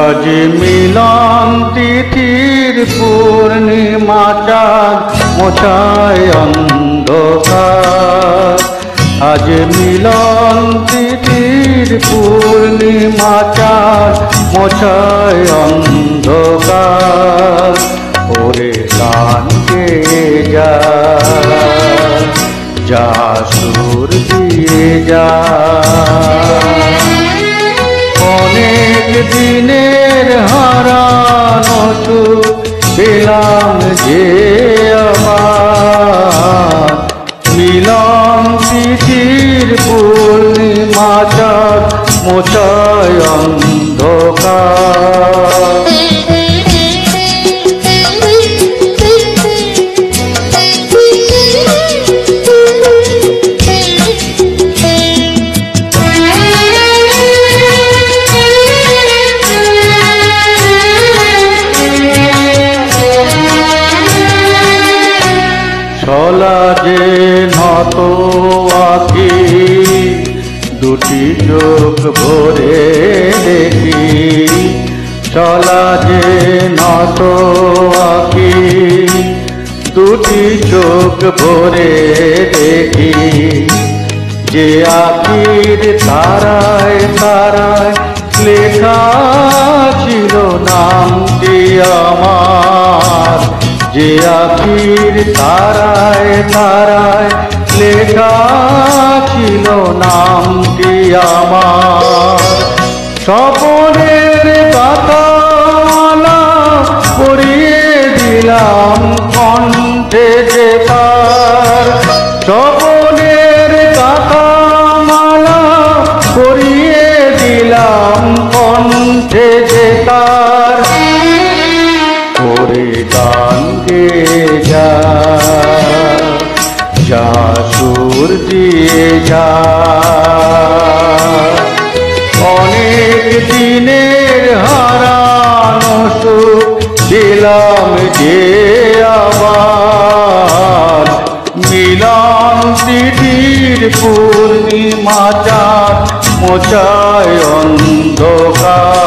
আজ মিলন তিথির পূর্ণিমা চাঁদ মোছায় অন্ধকার। আজ মিলন তিথির পূর্ণিমা চাঁদ মোছায় অন্ধকার। ওরে গান গেয়ে যা, যা সুর দিয়ে যা। অনেক দিনের হারানো সুখ পেলাম যে আবার। মিলন তিথির পূর্ণিমা চাঁদ মোছায় অন্ধকার। ছলা যে নত আঁখি দুটি চোখ ভরে দেখি। ছলা যে নত আঁখি দুটি চোখ ভরে দেখি। যে আঁখির তারায় তারায় লেখা ছিল নামটি আমার। যে আঁখির তারায় তারায় লেখা ছিল নামটি আমার। স্বপনের গাথামালা পরিয়ে দিলাম কণ্ঠে যে তার। স্বপনের গাথামালা পরিয়ে দিলাম কণ্ঠে যে তার। ওরে গান গেয়ে যা, যা সুর দিয়ে যা। অনেক দিনের হারানো সুখ দিলাম যে আবার। মিলন তিথির পূর্ণিমা চাঁদ মোছায় অন্ধকার।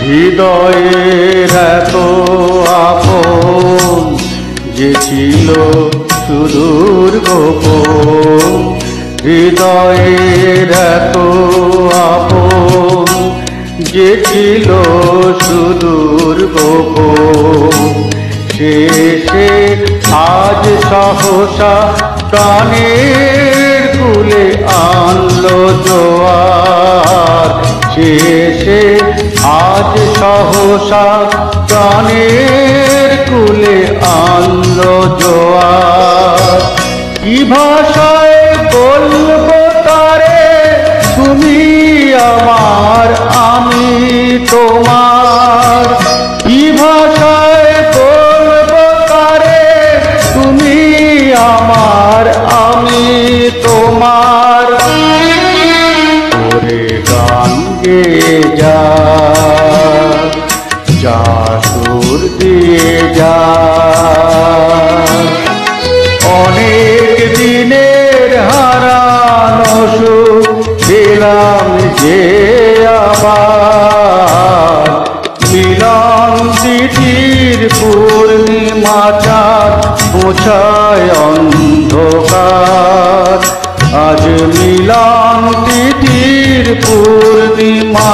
হৃদয়ের এত আপন যে ছিল সুদূর গোপন। হৃদয়ের এত আপন যে ছিল সুদূর গোপন। শেষে আজ সহসা প্রাণের কুলে আনলো জোয়ার। শেষে আজ সহসা প্রাণের কুলে আনলো জোয়ার। কি ভাষায় বলবো তারে তুমি আমার আমি তোমার। কি ভাষায় বলবো তারে তুমি আমার আমি তোমার। ওরে গান গেয়ে যা, যা সুর দিয়ে যা। অনেক দিনের হারানো সুখ পেলাম যে আবার। মিলন তিথির পূর্ণিমা চাঁদ মোছায় অন্ধকার। আজ মিলন তিথির পূর্ণিমা